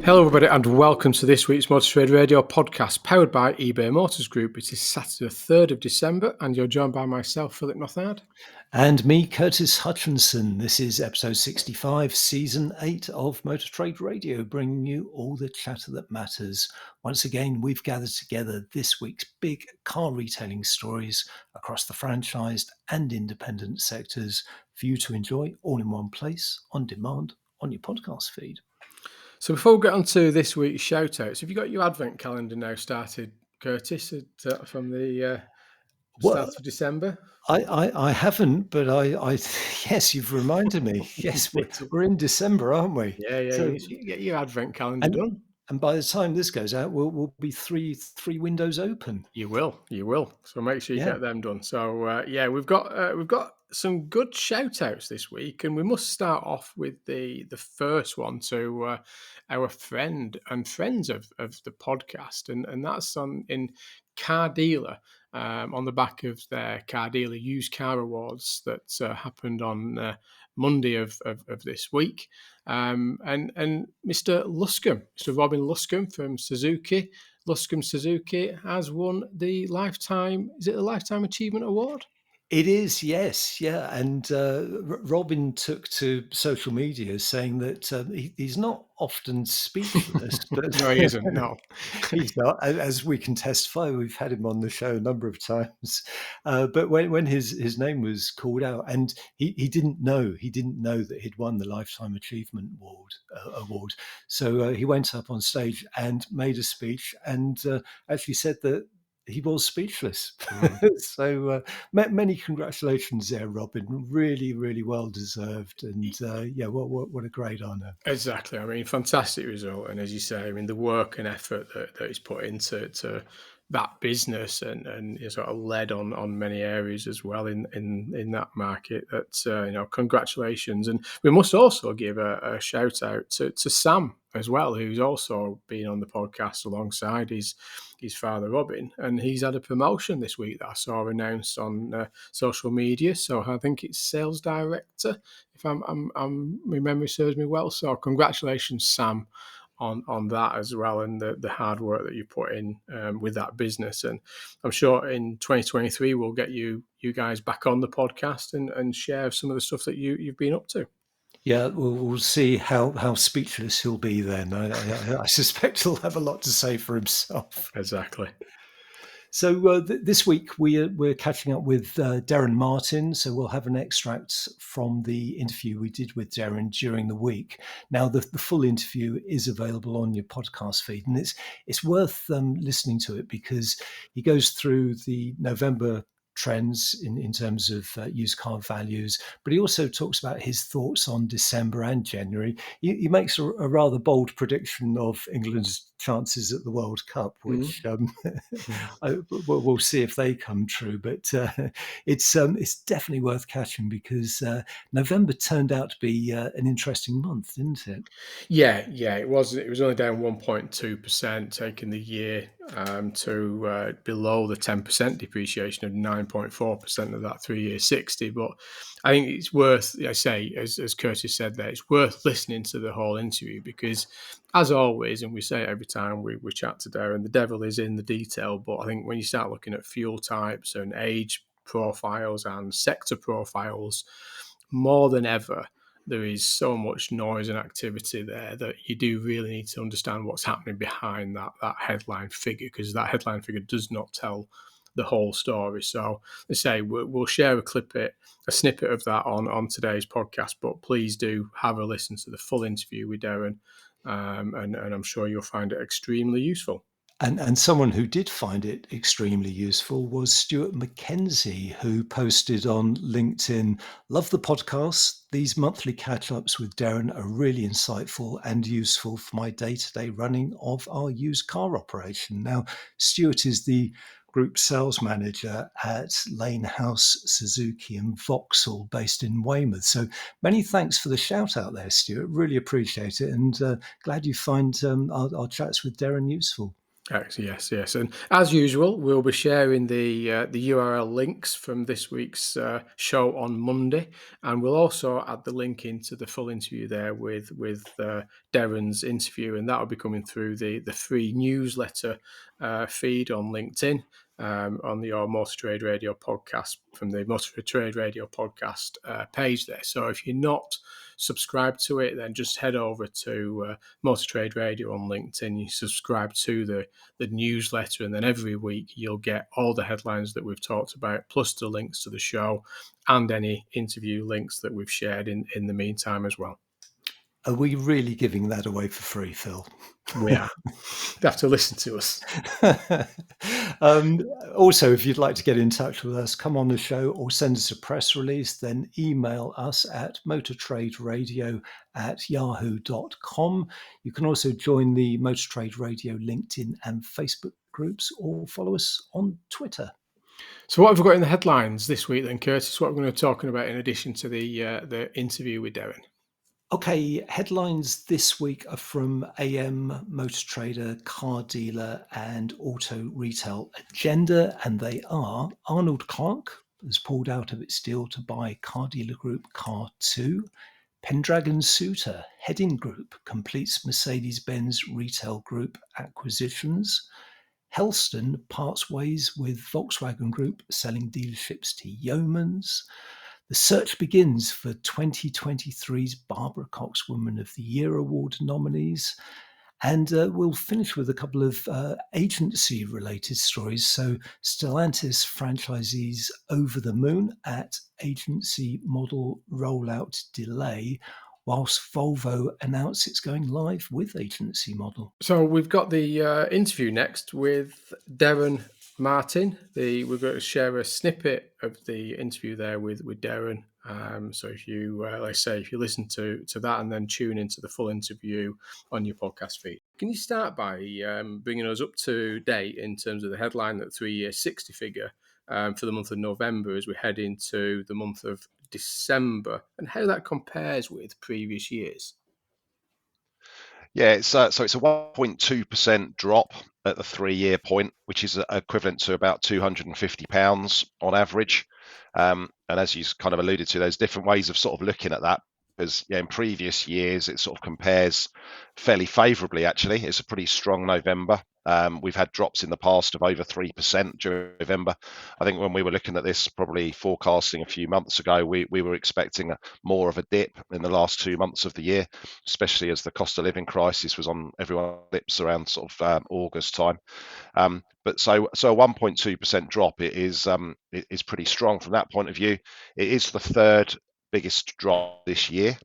Hello, everybody, and welcome to this week's Motor Trade Radio podcast powered by eBay Motors Group. It is Saturday, the 3rd of December, and you're joined by myself, Philip Nothard. And me, Curtis Hutchinson. This is episode 65, season 8 of Motor Trade Radio, bringing you all the chatter that matters. Once again, we've gathered together this week's big car retailing stories across the franchised and independent sectors for you to enjoy all in one place, on demand, on your podcast feed. So before we get on to this week's shout-outs, have you got your advent calendar now started, Curtis, from the start of December? I haven't, but I yes, you've reminded me. Yes, we're in December, aren't we? Yeah, you need to get your advent calendar done. And by the time this goes out, we'll be three windows open. You will. So make sure you Yeah. get them done. So we've got some good shout outs this week, and we must start off with the first one to our friend and friends of the podcast, and that's in Car Dealer. On the back of their Car Dealer Used Car Awards that happened on Monday of this week. And Mr. Luscombe, Mr. Robin Luscombe from Suzuki, Luscombe Suzuki, has won the Lifetime Achievement Award? It is, yes, yeah. And Robin took to social media saying that he's not often speechless, but No, he isn't. No, he's not. As we can testify, we've had him on the show a number of times. But when his name was called out, and he didn't know that he'd won the Lifetime Achievement Award. So he went up on stage and made a speech, and actually said that he was speechless. So many congratulations there, Robin. Really, really well deserved. And what a great honour. Exactly. I mean, fantastic result. And as you say, I mean, the work and effort that he's put into that business and sort of led on many areas as well in that market. That congratulations. And we must also give a shout out to Sam as well, who's also been on the podcast alongside his father Robin, and he's had a promotion this week that I saw announced on social media. So I think it's sales director, if my memory serves me well. So congratulations, Sam, on that as well, and the hard work that you put in with that business. And I'm sure in 2023 we'll get you guys back on the podcast and share some of the stuff that you've been up to. Yeah, we'll see how speechless he'll be then. I suspect he'll have a lot to say for himself. Exactly. So this week we're catching up with Darren Martin. So we'll have an extract from the interview we did with Darren during the week. Now the full interview is available on your podcast feed, and it's worth listening to it because he goes through the November trends in terms of used car values, but he also talks about his thoughts on December and January. He makes a rather bold prediction of England's chances at the World Cup, which we'll see if they come true. But it's definitely worth catching because November turned out to be an interesting month, didn't it? Yeah, it was. It was only down 1.2%, taking the year to below the 10% depreciation of 9.4% of that 3-year 60. But I think it's worth, I say, as Curtis said there, it's worth listening to the whole interview because, as always, and we say it every time we chat to Darren, the devil is in the detail. But I think when you start looking at fuel types and age profiles and sector profiles, more than ever, there is so much noise and activity there that you do really need to understand what's happening behind that headline figure, because that headline figure does not tell the whole story. So let's say we'll share a snippet of that on today's podcast, but please do have a listen to the full interview with Darren, and I'm sure you'll find it extremely useful. And someone who did find it extremely useful was Stuart McKenzie, who posted on LinkedIn, "Love the podcast. These monthly catch-ups with Darren are really insightful and useful for my day-to-day running of our used car operation." Now, Stuart is the group sales manager at Lane House Suzuki in Vauxhall, based in Weymouth. So many thanks for the shout out there, Stuart. Really appreciate it, and glad you find our chats with Darren useful. Yes, yes, and as usual, we'll be sharing the URL links from this week's show on Monday, and we'll also add the link into the full interview there with Darren's interview, and that will be coming through the free newsletter feed on LinkedIn. On your Motor Trade Radio podcast from the Motor Trade Radio podcast page there. So if you're not subscribed to it, then just head over to Motor Trade Radio on LinkedIn. You subscribe to the newsletter, and then every week you'll get all the headlines that we've talked about, plus the links to the show and any interview links that we've shared in the meantime as well. Are we really giving that away for free, Phil? We are. You have to listen to us. Also, if you'd like to get in touch with us, come on the show or send us a press release, then email us at motortraderadio@yahoo.com. You can also join the Motor Trade Radio LinkedIn and Facebook groups, or follow us on Twitter. So what have we got in the headlines this week then, Curtis? What are we going to be talking about in addition to the interview with Darren? Okay, headlines this week are from AM, Motor Trader, Car Dealer, and Auto Retail Agenda, and they are: Arnold Clark has pulled out of its deal to buy car dealer group Car 2. Pendragon Suitor, Hedin Group completes Mercedes-Benz retail group acquisitions. Helston parts ways with Volkswagen Group, selling dealerships to Yeomans. The search begins for 2023's Barbara Cox Woman of the Year Award nominees. And we'll finish with a couple of agency-related stories. So Stellantis franchisees over the moon at agency model rollout delay, whilst Volvo announced it's going live with agency model. So we've got the interview next with Darren Martin. We're going to share a snippet of the interview there with Darren. So if you, like I say, if you listen to that and then tune into the full interview on your podcast feed. Can you start by bringing us up to date in terms of the headline, that 3-year 60 figure for the month of November as we head into the month of December, and how that compares with previous years? Yeah, so it's a 1.2% drop at the 3-year point, which is equivalent to about £250 on average. And as you kind of alluded to, there's different ways of sort of looking at that. Because in previous years, it sort of compares fairly favourably, actually. It's a pretty strong November. We've had drops in the past of over 3% during November. I think when we were looking at this, probably forecasting a few months ago, we were expecting more of a dip in the last 2 months of the year, especially as the cost of living crisis was on everyone's lips around sort of August time. But so a 1.2% drop is pretty strong from that point of view. It is the third biggest drop this year.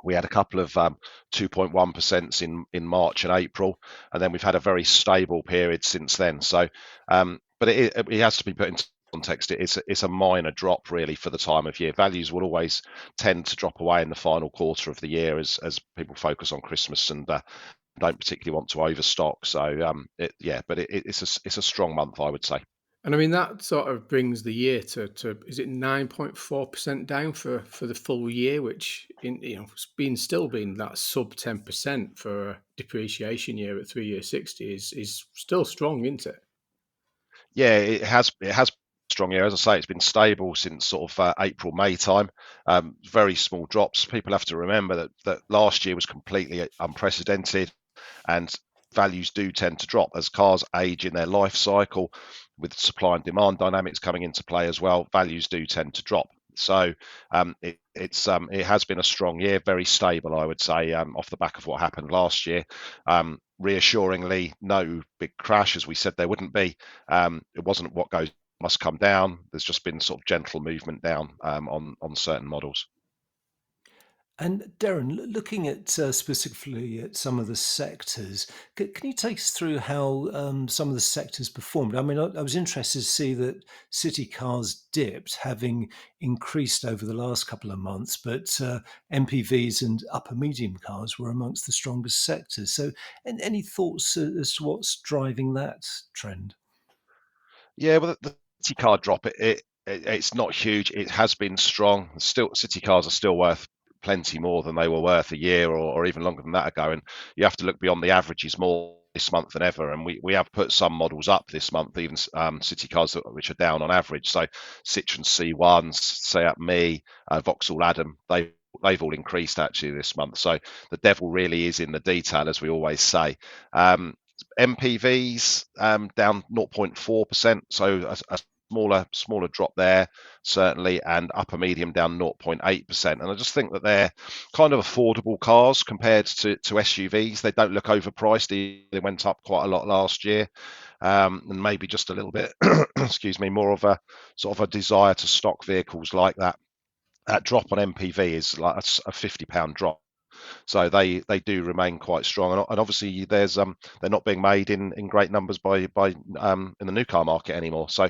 We had a couple of 2.1% in March and April, and then we've had a very stable period since then. So, but it has to be put into context. It's a minor drop really for the time of year. Values will always tend to drop away in the final quarter of the year as people focus on Christmas and don't particularly want to overstock. So, it's a strong month, I would say. And I mean, that sort of brings the year to is it 9.4% down for the full year, which still been that sub 10% for a depreciation year at 3-year 60 is still strong, isn't it? Yeah, it has strong year. As I say, it's been stable since sort of April, May time. Very small drops. People have to remember that last year was completely unprecedented, and values do tend to drop as cars age in their life cycle, with supply and demand dynamics coming into play as well. Values do tend to drop. So it has been a strong year, very stable, I would say, off the back of what happened last year. Reassuringly, no big crash, as we said there wouldn't be. It wasn't what goes must come down. There's just been sort of gentle movement down on certain models. And Darren, looking at specifically at some of the sectors, can you take us through how some of the sectors performed? I mean, I was interested to see that city cars dipped, having increased over the last couple of months, but MPVs and upper medium cars were amongst the strongest sectors. So, any thoughts as to what's driving that trend? Yeah, well, the city car drop, it's not huge. It has been strong. Still, city cars are still worth plenty more than they were worth a year or even longer than that ago. And you have to look beyond the averages more this month than ever, and we have put some models up this month, even city cars which are down on average. So Citroen C1, Seat Me, Vauxhall Adam, they've all increased actually this month. So the devil really is in the detail, as we always say. MPVs down 0.4%, so a smaller drop there certainly, and upper medium down 0.8%. And I just think that they're kind of affordable cars compared to SUVs. They don't look overpriced. They went up quite a lot last year, and maybe just a little bit excuse me, more of a sort of a desire to stock vehicles like that. That drop on MPV is like a £50 drop. So they do remain quite strong, and obviously there's they're not being made in great numbers by in the new car market anymore. So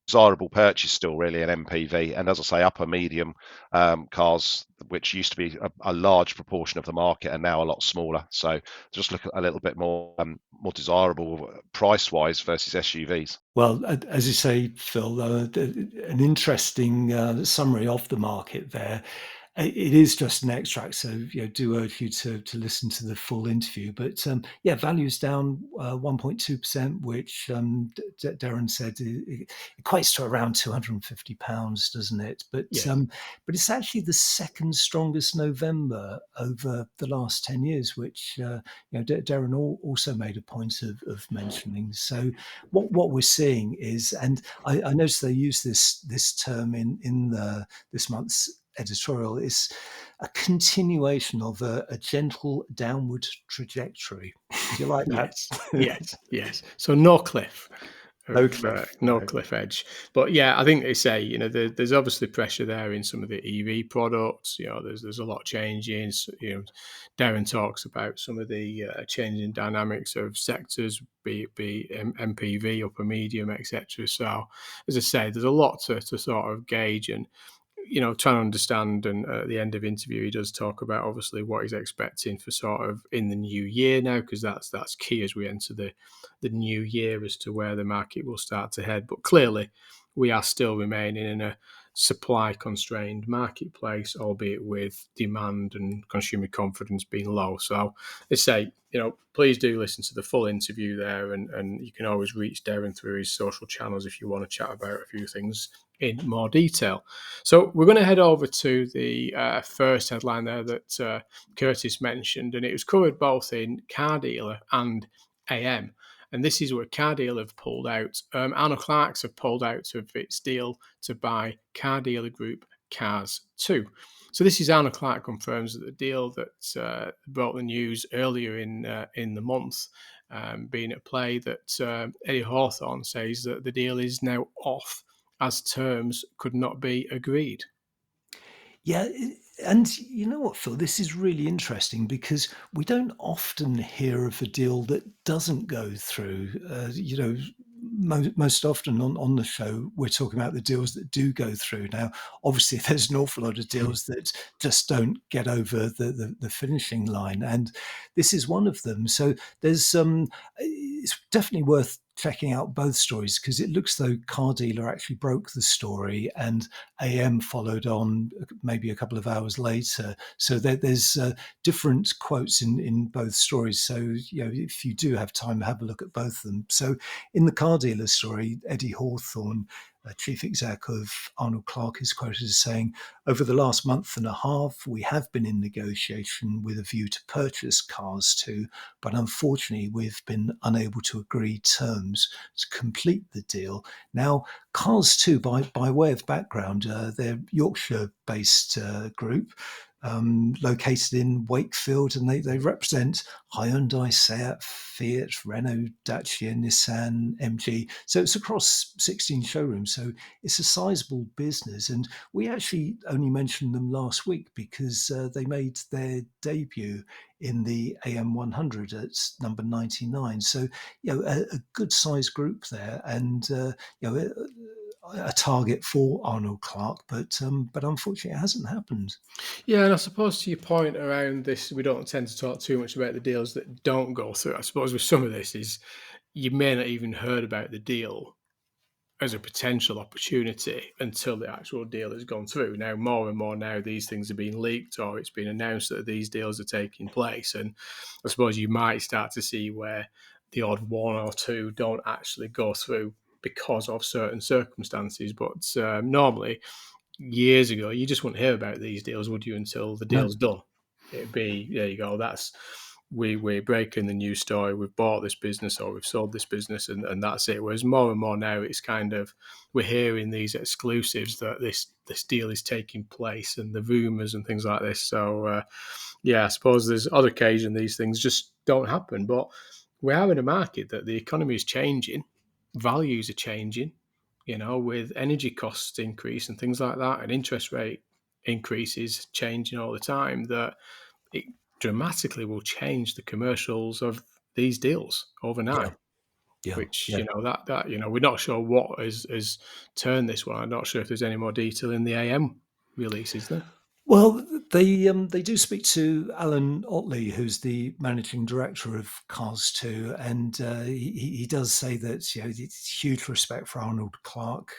desirable purchase still really an MPV, and as I say, upper medium cars, which used to be a large proportion of the market, are now a lot smaller. So just look at a little bit more desirable price wise versus SUVs. Well, as you say, Phil, an interesting summary of the market there. It is just an extract, so do urge you to listen to the full interview. But value's down 1.2%, which Darren said it equates to around £250, doesn't it? But but it's actually the second strongest November over the last 10 years, which Darren also made a point of mentioning. So what we're seeing is, and I noticed they use this term in this month's editorial, is a continuation of a gentle downward trajectory. Do you like that? Yes. So no cliff. No cliff. No cliff edge. But yeah, I think they say, there's obviously pressure there in some of the EV products. There's a lot changing. Darren talks about some of the changing dynamics of sectors, be MPV, upper medium, etc. So as I say, there's a lot to sort of gauge and trying to understand. And at the end of the interview, he does talk about obviously what he's expecting for sort of in the new year now, because that's key as we enter the new year as to where the market will start to head. But clearly, we are still remaining in a supply constrained marketplace, albeit with demand and consumer confidence being low. So I say, please do listen to the full interview there, and you can always reach Darren through his social channels if you want to chat about a few things in more detail. So we're going to head over to the first headline there that Curtis mentioned, and it was covered both in Car Dealer and AM. And this is where Car Dealer have pulled out. Arnold Clark's have pulled out of its deal to buy Car Dealer Group Cars 2. So this is Arnold Clark confirms that the deal that brought the news earlier in the month being at play, that Eddie Hawthorne says that the deal is now off as terms could not be agreed. Yeah, and you know what, Phil? This is really interesting because we don't often hear of a deal that doesn't go through. Most often on the show, we're talking about the deals that do go through. Now, obviously, there's an awful lot of deals that just don't get over the finishing line, and this is one of them. So there's it's definitely worth checking out both stories, because it looks though Car Dealer actually broke the story and AM followed on maybe a couple of hours later. So there's different quotes in both stories. So if you do have time, have a look at both of them. So in the Car Dealer story, Eddie Hawthorne, chief exec of Arnold Clark, is quoted as saying, "Over the last month and a half, we have been in negotiation with a view to purchase Cars 2, but unfortunately, we've been unable to agree terms to complete the deal." Now, Cars 2, by way of background, they're Yorkshire-based group, located in Wakefield, and they represent Hyundai, Seat, Fiat, Renault, Dacia, Nissan, MG. So it's across 16 showrooms. So it's a sizable business. And we actually only mentioned them last week because they made their debut in the AM100 at number 99. So, a good sized group there, and, a target for Arnold Clark, but unfortunately it hasn't happened. Yeah, and I suppose to your point around this, we don't tend to talk too much about the deals that don't go through. I suppose with some of this is you may not even heard about the deal as a potential opportunity until the actual deal has gone through. Now, more and more now, these things are being leaked or it's been announced that these deals are taking place. And I suppose you might start to see where the odd one or two don't actually go through because of certain circumstances. But normally, years ago, you just wouldn't hear about these deals, would you, until the No. deal's done? It'd be, there you go, we're breaking the news story, we've bought this business or we've sold this business, and that's it. Whereas more and more now, it's kind of, we're hearing these exclusives that this deal is taking place and the rumours and things like this. So I suppose there's odd occasion these things just don't happen. But we are in a market that the economy is changing, values are changing, with energy costs increase and things like that, and interest rate increases changing all the time, that it dramatically will change the commercials of these deals Yeah. overnight. Yeah. Which Yeah. that we're not sure what has turned this one. I'm not sure if there's any more detail in the AM release, is there? Well, they do speak to Alan Otley, who's the managing director of Cars 2, and he does say that it's huge respect for Arnold Clark,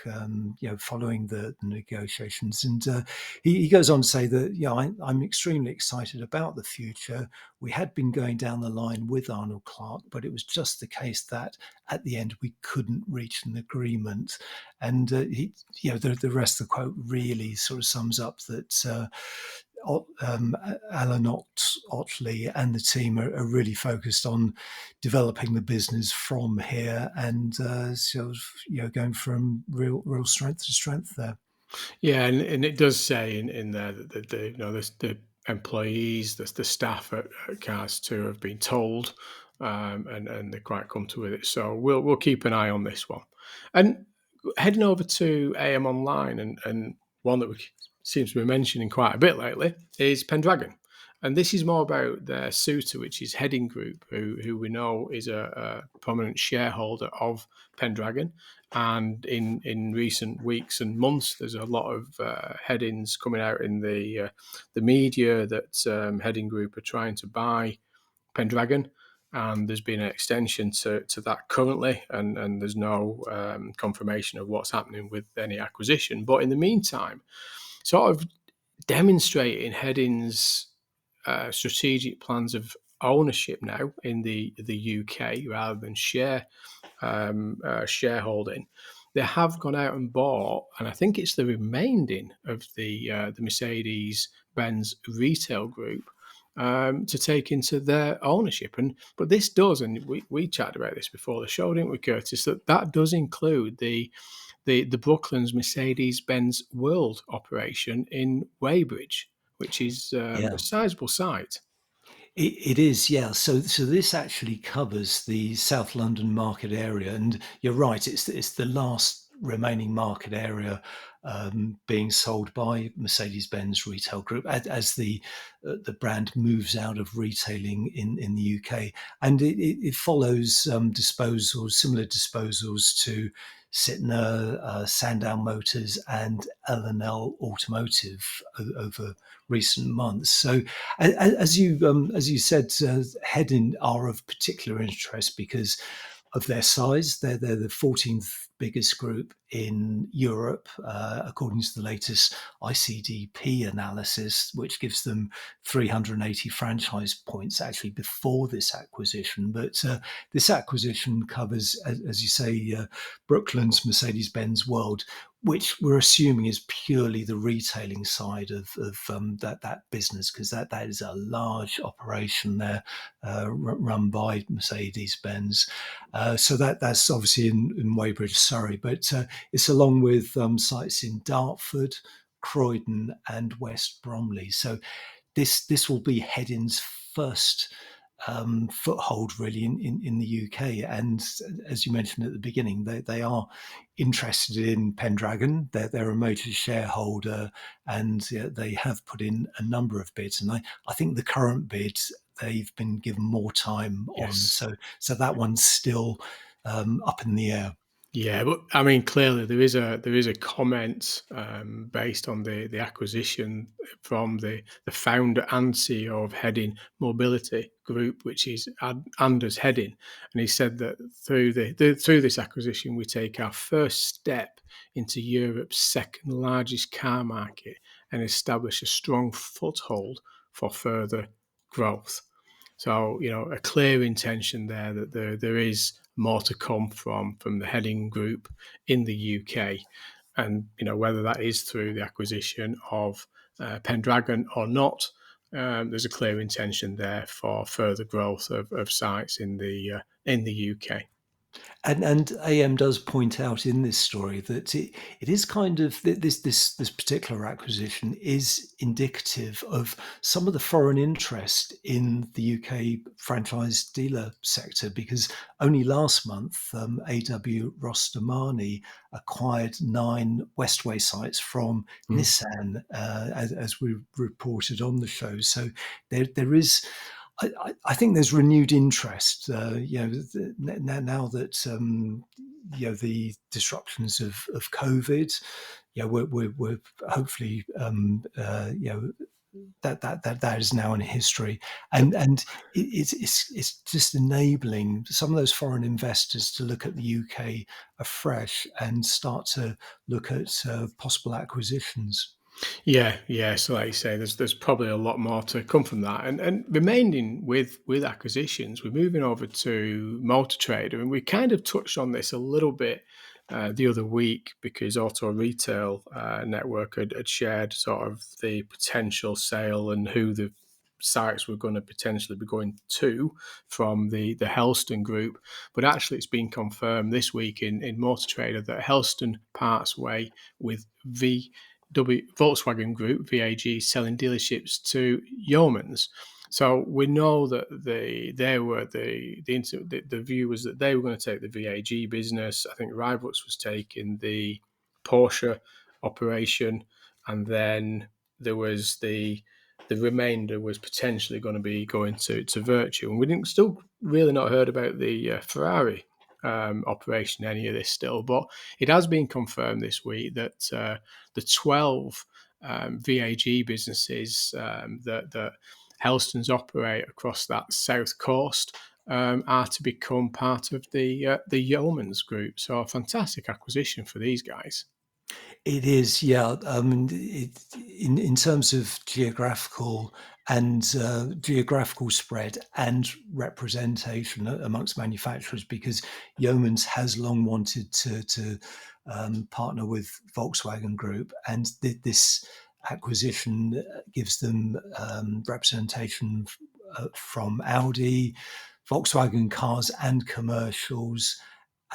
following the negotiations, and he goes on to say that I'm extremely excited about the future. We had been going down the line with Arnold Clark, but it was just the case that at the end we couldn't reach an agreement, and the rest of the quote really sort of sums up that. Alan Otley and the team are really focused on developing the business from here and sort of going from real strength to strength there. Yeah, and it does say in there that the employees, the staff at Cars 2 have been told, and they're quite comfortable with it. So we'll keep an eye on this one. And heading over to AM Online, and one that we seems to be mentioning quite a bit lately is Pendragon. And this is more about their suitor, which is Hedin Group, who we know is a prominent shareholder of Pendragon. And in recent weeks and months, there's a lot of headings coming out in the media that Hedin Group are trying to buy Pendragon, and there's been an extension to that currently, and there's no confirmation of what's happening with any acquisition. But in the meantime, sort of demonstrating Hedin's strategic plans of ownership now in the UK rather than shareholding, they have gone out and bought, and I think it's the remaining of the Mercedes-Benz retail group to take into their ownership. But this does, and we chatted about this before the show, didn't we, Curtis? That does include the Brooklands Mercedes-Benz World operation in Weybridge, which is a Yeah. sizable site. It is, yeah. So this actually covers the South London market area, and you're right. It's the last remaining market area being sold by Mercedes-Benz Retail Group as the brand moves out of retailing in the UK, and it follows disposals, similar disposals to Sytner, Sandown Motors, and L&L Automotive over recent months. So as you said, Hedin are of particular interest because of their size. They're the 14th biggest group in Europe, according to the latest ICDP analysis, which gives them 380 franchise points actually before this acquisition. But this acquisition covers, as you say, Brooklands Mercedes-Benz World, which we're assuming is purely the retailing side of that business, because that is a large operation there, run by Mercedes-Benz. So that's obviously in Weybridge, Surrey, but it's along with sites in Dartford, Croydon, and West Bromley. So this will be Hedin's first foothold really in the UK. And as you mentioned at the beginning, they are interested in Pendragon. They're a major shareholder, and they have put in a number of bids. And I think the current bid they've been given more time on. Yes. So that one's still up in the air. Yeah, but I mean, clearly there is a comment based on the acquisition from the founder and CEO of Hedin Mobility Group, which is Anders Hedin, and he said that through this acquisition we take our first step into Europe's second largest car market and establish a strong foothold for further growth. So, a clear intention there that there is more to come from the Hedin group in the UK. And, whether that is through the acquisition of Pendragon or not, there's a clear intention there for further growth of sites in the UK. And AM does point out in this story that it is kind of this particular acquisition is indicative of some of the foreign interest in the UK franchise dealer sector, because only last month AW Rostamani acquired 9 Westway sites from Nissan, as we reported on the show. So there is. I think there's renewed interest, now that the disruptions of COVID, we're hopefully, that is now in history, and it's just enabling some of those foreign investors to look at the UK afresh and start to look at possible acquisitions. Yeah. So, like you say, there's probably a lot more to come from that. And remaining with acquisitions, we're moving over to Motor Trader, and we kind of touched on this a little bit the other week, because Auto Retail Network had shared sort of the potential sale and who the sites were going to potentially be going to from the Helston group. But actually, it's been confirmed this week in Motor Trader that Helston parts way with Volkswagen Group, VAG, selling dealerships to Yeomans. So we know that the view was that they were going to take the VAG business. I think Rivals was taking the Porsche operation, and then there was the remainder was potentially going to be going to Virtue. And we didn't still really not heard about the Ferrari operation, any of this still, but it has been confirmed this week that the 12 VAG businesses that Helston's operate across that south coast are to become part of the Yeomans group. So a fantastic acquisition for these guys. It is, yeah. In terms of geographical spread and representation amongst manufacturers, because Yeomans has long wanted to partner with Volkswagen Group, and this acquisition gives them representation from Audi, Volkswagen Cars and Commercials,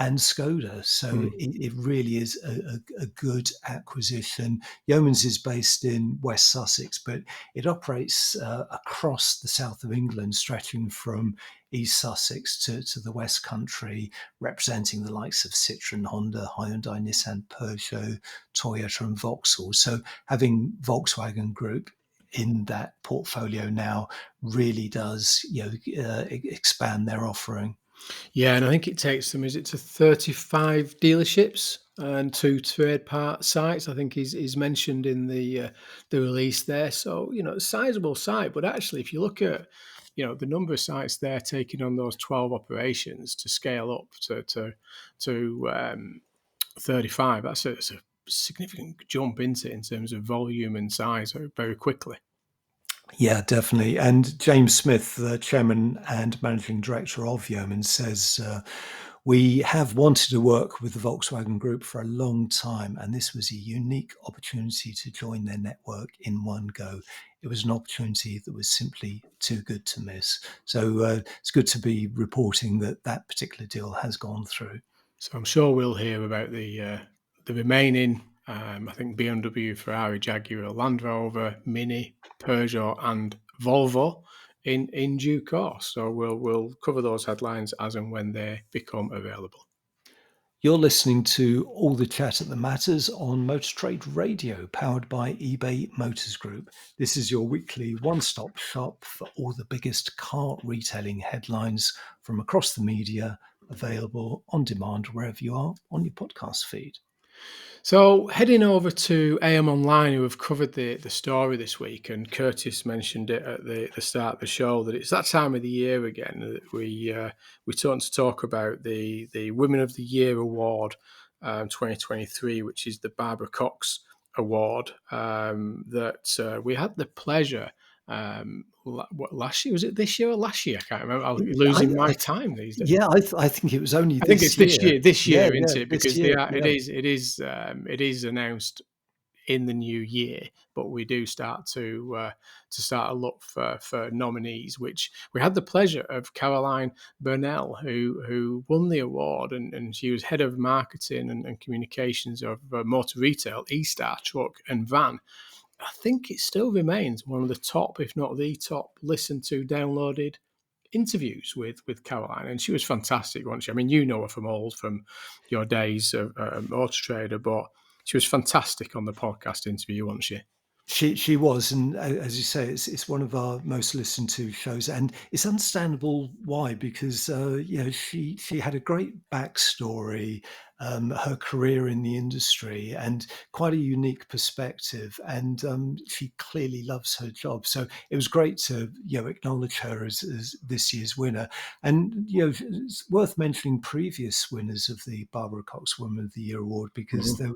and Skoda. So it really is a good acquisition. Yeomans is based in West Sussex, but it operates across the south of England, stretching from East Sussex to the West Country, representing the likes of Citroën, Honda, Hyundai, Nissan, Peugeot, Toyota, and Vauxhall. So having Volkswagen Group in that portfolio now really does expand their offering. Yeah, and I think it takes them, is it to 35 dealerships and 2 trade part sites? I think is mentioned in the release there. So, a sizable site, but actually, if you look at the number of sites they're taking on those 12 operations to scale up to 35, that's a significant jump into in terms of volume and size very quickly. Yeah, definitely. And James Smith, the chairman and managing director of Yeomans, says, we have wanted to work with the Volkswagen Group for a long time, and this was a unique opportunity to join their network in one go. It was an opportunity that was simply too good to miss. So it's good to be reporting that particular deal has gone through. So I'm sure we'll hear about the remaining, I think BMW, Ferrari, Jaguar, Land Rover, Mini, Peugeot, and Volvo in due course. So we'll cover those headlines as and when they become available. You're listening to All the Chat That Matters on Motor Trade Radio, powered by eBay Motors Group. This is your weekly one-stop shop for all the biggest car retailing headlines from across the media, available on demand wherever you are on your podcast feed. So heading over to AM Online, who have covered the story this week, and Curtis mentioned it at the start of the show, that it's that time of the year again that we turn to talk about the Women of the Year Award 2023, which is the Barbara Cox Award that we had the pleasure what last year? Was it this year or last year? I can't remember. I'm I, losing my I time these days. yeah, I think it was only I think it's this year. this Yeah, year, yeah, isn't it? this Because year. they are, Yeah. it is announced in the new year, but we do start to start a look for nominees. Which we had the pleasure of Caroline Burnell, who won the award, and she was head of marketing and communications of motor retail, E-Star Truck and Van. I think it still remains one of the top, if not the top, listened to, downloaded interviews with Caroline, and she was fantastic, wasn't she? I mean, you know her from your days of Auto Trader, but she was fantastic on the podcast interview, wasn't she? She was, and as you say, it's one of our most listened to shows, and it's understandable why, because she had a great backstory, her career in the industry, and quite a unique perspective, and she clearly loves her job. So it was great to acknowledge her as this year's winner, and it's worth mentioning previous winners of the Barbara Cox Woman of the Year award, because there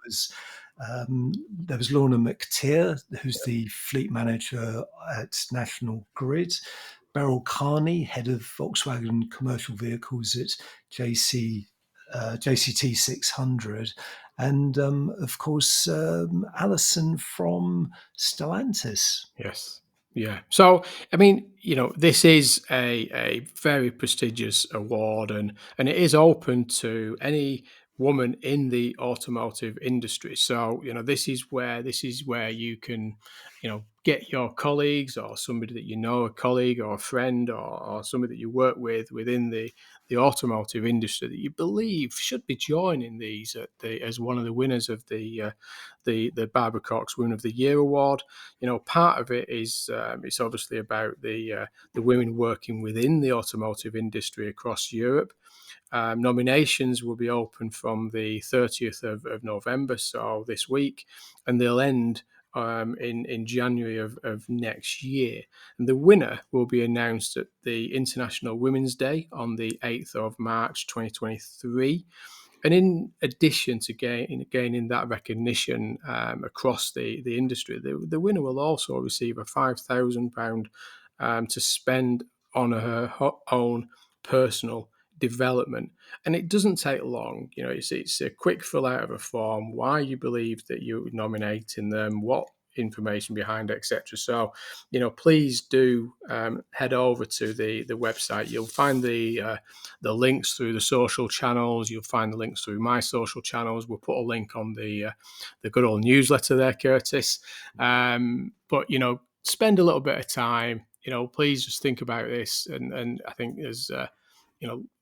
was Lorna McTeer, who's the fleet manager at National Grid. Beryl Carney, head of Volkswagen commercial vehicles at JCT 600. And of course, Alison from Stellantis. Yes. Yeah. So, I mean, this is a very prestigious award, and it is open to any woman in the automotive industry. So, this is where you can, get your colleagues or somebody that a colleague or a friend, or somebody that you work with within the automotive industry that you believe should be joining these as one of the winners of the Barbara Cox Woman of the Year award. Part of it is it's obviously about the women working within the automotive industry across Europe. Nominations will be open from the 30th of November, so this week, and they'll end in January of next year. And the winner will be announced at the International Women's Day on the 8th of March 2023. And in addition to gaining that recognition across the industry, the winner will also receive a £5,000 to spend on her own personal development. And it doesn't take long. It's a quick fill out of a form, why you believe that you're nominating them, what information behind it, etc. So, please do head over to the website. You'll find the links through the social channels. You'll find the links through my social channels. We'll put a link on the good old newsletter there, Curtis. But spend a little bit of time. Please just think about this, and I think there's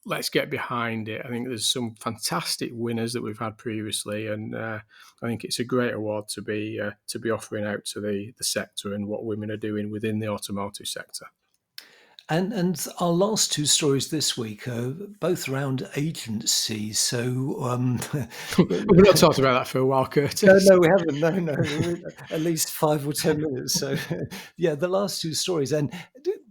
let's get behind it. I think there's some fantastic winners that we've had previously, and I think it's a great award to be offering out to the sector and what women are doing within the automotive sector. And our last two stories this week are both around agencies. So We've not talked about that for a while, Curtis. no, we haven't. No, at least 5 or 10 minutes. So yeah, the last two stories, and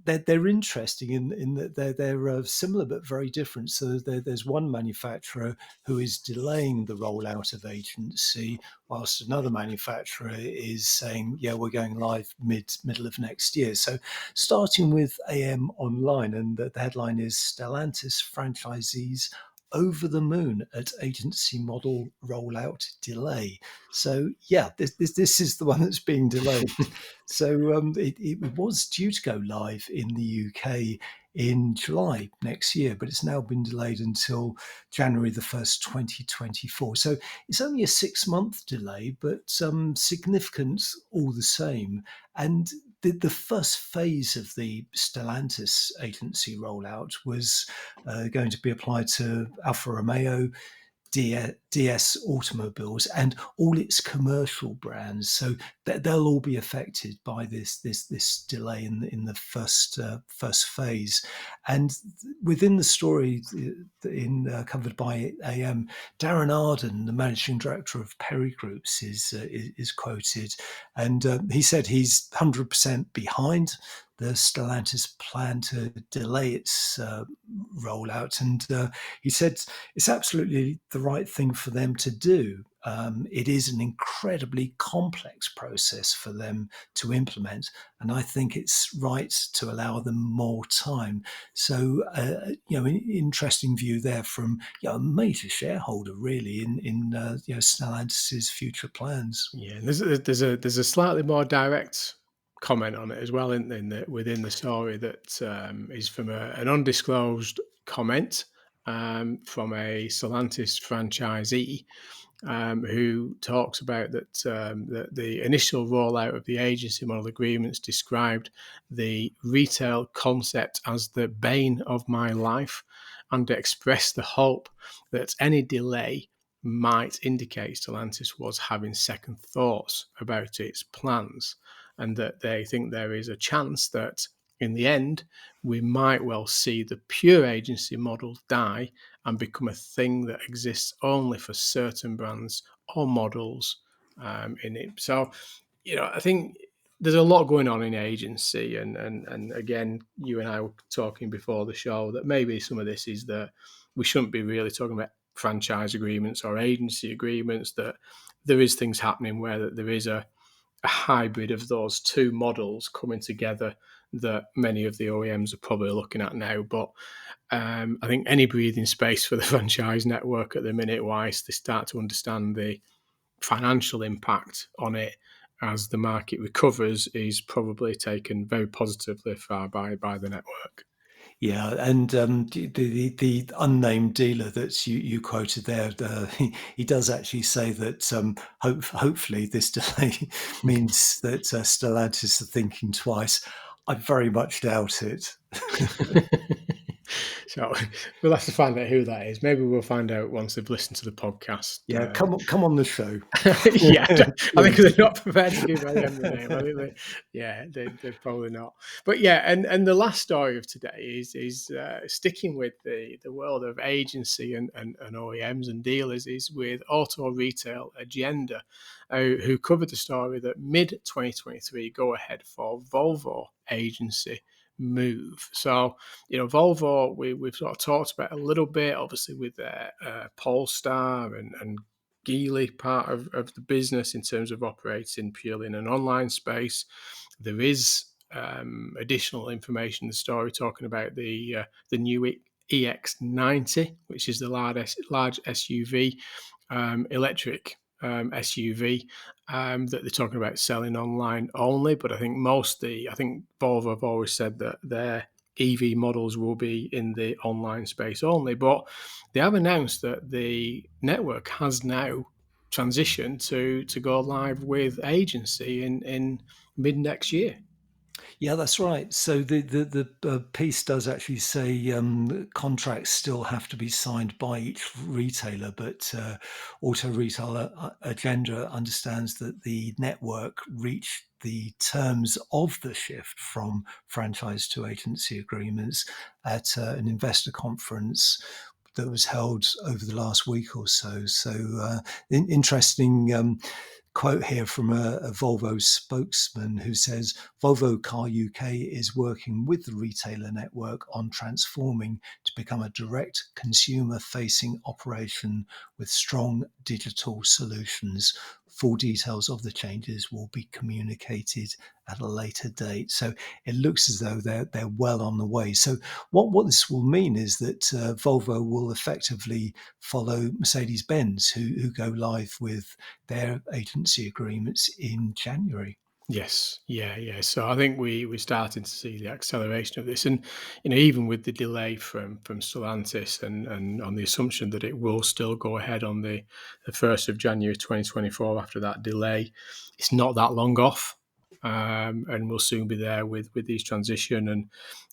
they're interesting in that they're similar but very different. So there's one manufacturer who is delaying the rollout of agency, whilst another manufacturer is saying, yeah, we're going live middle of next year. So starting with AM Online, and the headline is Stellantis franchisees over the moon at agency model rollout delay. So yeah, this is the one that's being delayed. So it was due to go live in the UK in July next year, but it's now been delayed until January the 1st, 2024. So it's only a 6-month delay, but significant all the same. And the first phase of the Stellantis agency rollout was going to be applied to Alfa Romeo, DS automobiles, and all its commercial brands. So they'll all be affected by this delay in the first phase. And within the story covered by AM, Darren Arden, the managing director of Perry Groups, is quoted, and he said he's 100% behind the Stellantis plan to delay its rollout. And he said it's absolutely the right thing for them to do. It is an incredibly complex process for them to implement, and I think it's right to allow them more time. So, an interesting view there from a major shareholder, really, in Stellantis's future plans. Yeah, and there's a slightly more direct comment on it as well within the story that is from an undisclosed comment from a Stellantis franchisee who talks about that the initial rollout of the agency model agreements described the retail concept as the bane of my life and expressed the hope that any delay might indicate Stellantis was having second thoughts about its plans and that they think there is a chance that in the end we might well see the pure agency model die and become a thing that exists only for certain brands or models in it. So, I think there's a lot going on in agency, and again, you and I were talking before the show that maybe some of this is that we shouldn't be really talking about franchise agreements or agency agreements. That there is things happening where that there is a hybrid of those two models coming together that many of the OEMs are probably looking at now, but I think any breathing space for the franchise network at the minute, whilst they start to understand the financial impact on it as the market recovers, is probably taken very positively far by the network. Yeah, and the unnamed dealer that you quoted there, he does actually say that hopefully this delay means that Stellantis are thinking twice. I very much doubt it. So we'll have to find out who that is. Maybe we'll find out once they've listened to the podcast. Yeah, come on the show. Yeah, I think they're not prepared to give them the name. I think they're probably not. But yeah, and the last story of today is sticking with the world of agency and OEMs and dealers, is with Auto Retail Agenda, who covered the story that mid 2023 go ahead for Volvo agency move. So, Volvo, we've sort of talked about a little bit, obviously with their Polestar and Geely part of the business in terms of operating purely in an online space. There is additional information in the story talking about the new EX90, which is the large SUV, electric SUV that they're talking about selling online only. But I think Volvo have always said that their EV models will be in the online space only. But they have announced that the network has now transitioned to go live with agency in mid next year. Yeah, that's right. So the piece does actually say contracts still have to be signed by each retailer, but Auto Retail Agenda understands that the network reached the terms of the shift from franchise to agency agreements at an investor conference that was held over the last week or so. So interesting quote here from a Volvo spokesman who says Volvo Car UK is working with the retailer network on transforming to become a direct consumer facing operation with strong digital solutions. Full details of the changes will be communicated at a later date. So it looks as though they're well on the way. So what this will mean is that Volvo will effectively follow Mercedes-Benz, who go live with their agency agreements in January. Yes, yeah. So I think we're starting to see the acceleration of this, and even with the delay from Stellantis, and on the assumption that it will still go ahead on the 1st of January 2024 after that delay, it's not that long off, and we'll soon be there with these transition, and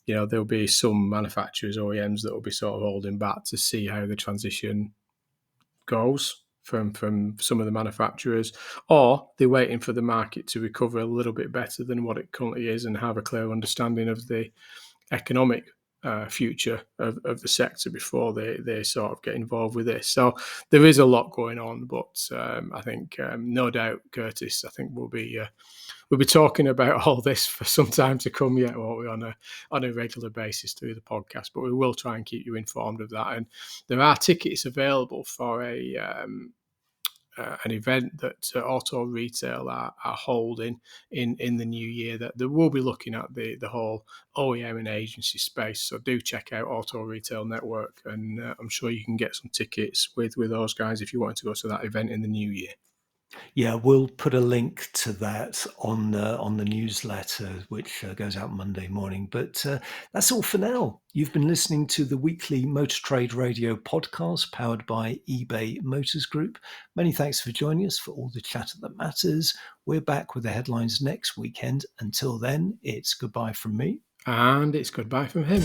there'll be some manufacturers, OEMs, that will be sort of holding back to see how the transition goes from some of the manufacturers, or they're waiting for the market to recover a little bit better than what it currently is and have a clear understanding of the economic future of the sector before they sort of get involved with this. So there is a lot going on, but I think no doubt, Curtis, I think we'll be talking about all this for some time to come yet, won't we, on a regular basis through the podcast. But we will try and keep you informed of that. And there are tickets available for an event that Auto Retail are holding in the new year, that they will be looking at the whole OEM and agency space. So do check out Auto Retail Network, and I'm sure you can get some tickets with those guys if you want to go to that event in the new year. Yeah, we'll put a link to that on the newsletter, which goes out Monday morning. But that's all for now. You've been listening to the weekly Motor Trade Radio podcast powered by eBay Motors Group. Many thanks for joining us for all the chatter that matters. We're back with the headlines next weekend. Until then, it's goodbye from me. And it's goodbye from him.